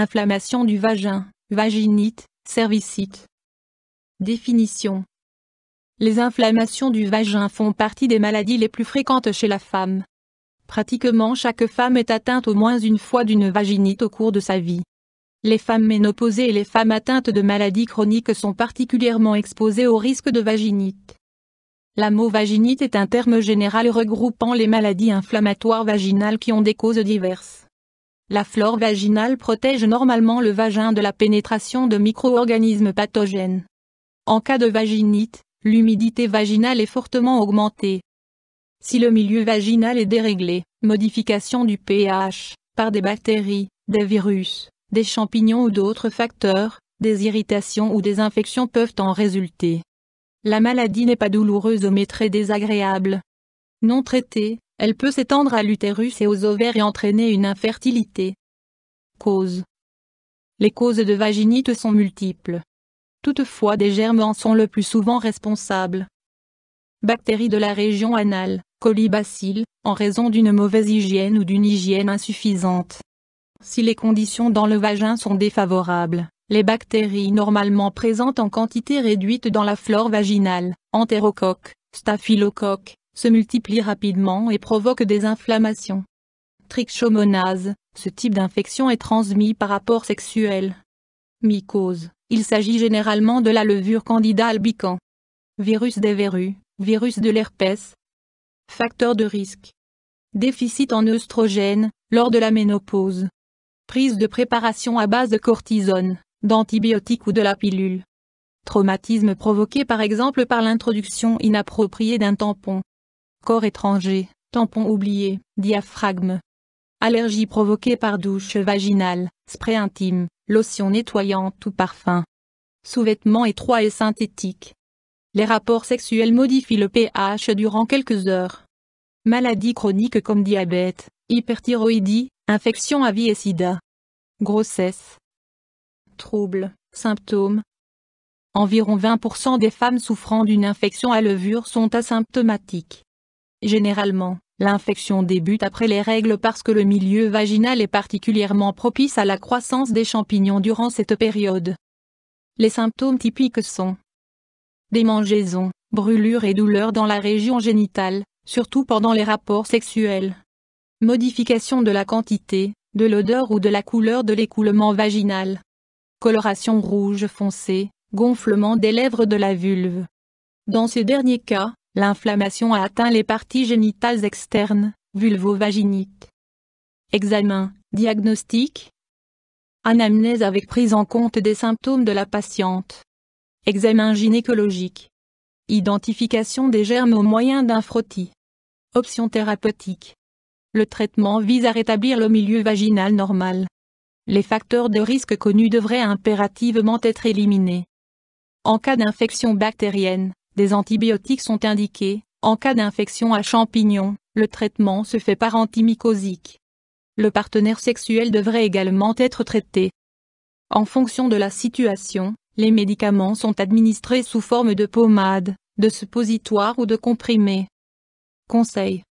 Inflammation du vagin, vaginite, cervicite. Définition. Les inflammations du vagin font partie des maladies les plus fréquentes chez la femme. Pratiquement chaque femme est atteinte au moins une fois d'une vaginite au cours de sa vie. Les femmes ménopausées et les femmes atteintes de maladies chroniques sont particulièrement exposées au risque de vaginite. Le mot vaginite est un terme général regroupant les maladies inflammatoires vaginales qui ont des causes diverses. La flore vaginale protège normalement le vagin de la pénétration de micro-organismes pathogènes. En cas de vaginite, l'humidité vaginale est fortement augmentée. Si le milieu vaginal est déréglé, modification du pH, par des bactéries, des virus, des champignons ou d'autres facteurs, des irritations ou des infections peuvent en résulter. La maladie n'est pas douloureuse mais très désagréable. Non traitée, elle peut s'étendre à l'utérus et aux ovaires et entraîner une infertilité. Causes. Les causes de vaginite sont multiples. Toutefois des germes en sont le plus souvent responsables. Bactéries de la région anale, colibacilles, en raison d'une mauvaise hygiène ou d'une hygiène insuffisante. Si les conditions dans le vagin sont défavorables, les bactéries normalement présentes en quantité réduite dans la flore vaginale, entérocoques, staphylocoques, se multiplient rapidement et provoquent des inflammations. Trichomonase, ce type d'infection est transmis par rapport sexuel. Mycose, il s'agit généralement de la levure Candida albicans. Virus des verrues, virus de l'herpès. Facteurs de risque. Déficit en œstrogènes, lors de la ménopause. Prise de préparation à base de cortisone, d'antibiotiques ou de la pilule. Traumatisme provoqué par exemple par l'introduction inappropriée d'un tampon. Corps étranger, tampon oublié, diaphragme. Allergie provoquée par douche vaginale, spray intime, lotion nettoyante ou parfum. Sous-vêtements étroits et synthétiques. Les rapports sexuels modifient le pH durant quelques heures. Maladies chroniques comme diabète, hyperthyroïdie, infection à vie et sida. Grossesse. Troubles, symptômes. Environ 20% des femmes souffrant d'une infection à levure sont asymptomatiques. Généralement, l'infection débute après les règles parce que le milieu vaginal est particulièrement propice à la croissance des champignons durant cette période. Les symptômes typiques sont démangeaisons, brûlures et douleurs dans la région génitale, surtout pendant les rapports sexuels. Modification de la quantité, de l'odeur ou de la couleur de l'écoulement vaginal. Coloration rouge foncé, gonflement des lèvres de la vulve. Dans ces derniers cas, l'inflammation a atteint les parties génitales externes, vulvovaginite. Examen, diagnostic. Anamnèse avec prise en compte des symptômes de la patiente. Examen gynécologique. Identification des germes au moyen d'un frottis. Options thérapeutiques. Le traitement vise à rétablir le milieu vaginal normal. Les facteurs de risque connus devraient impérativement être éliminés. En cas d'infection bactérienne, des antibiotiques sont indiqués. En cas d'infection à champignons, le traitement se fait par antimycosique. Le partenaire sexuel devrait également être traité. En fonction de la situation, les médicaments sont administrés sous forme de pommade, de suppositoire ou de comprimés. Conseil.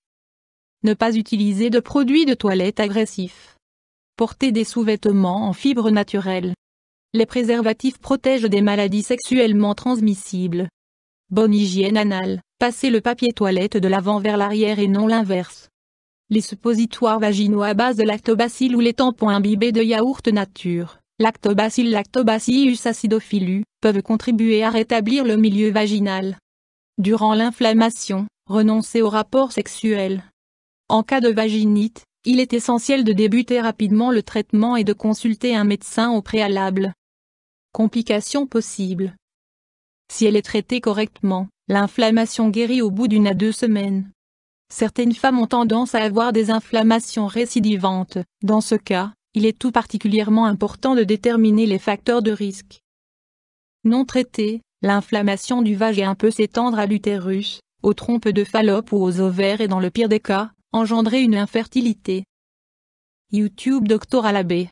Ne pas utiliser de produits de toilette agressifs. Porter des sous-vêtements en fibres naturelles. Les préservatifs protègent des maladies sexuellement transmissibles. Bonne hygiène anale, passer le papier toilette de l'avant vers l'arrière et non l'inverse. Les suppositoires vaginaux à base de lactobacilles ou les tampons imbibés de yaourt nature, Lactobacillus acidophilus, peuvent contribuer à rétablir le milieu vaginal. Durant l'inflammation, renoncer au rapport sexuel. En cas de vaginite, il est essentiel de débuter rapidement le traitement et de consulter un médecin au préalable. Complications possibles. Si elle est traitée correctement, l'inflammation guérit au bout d'1 à 2 semaines. Certaines femmes ont tendance à avoir des inflammations récidivantes. Dans ce cas, il est tout particulièrement important de déterminer les facteurs de risque. Non traitée, l'inflammation du vagin peut s'étendre à l'utérus, aux trompes de Fallope ou aux ovaires et dans le pire des cas, engendrer une infertilité. YouTube Dr Alabé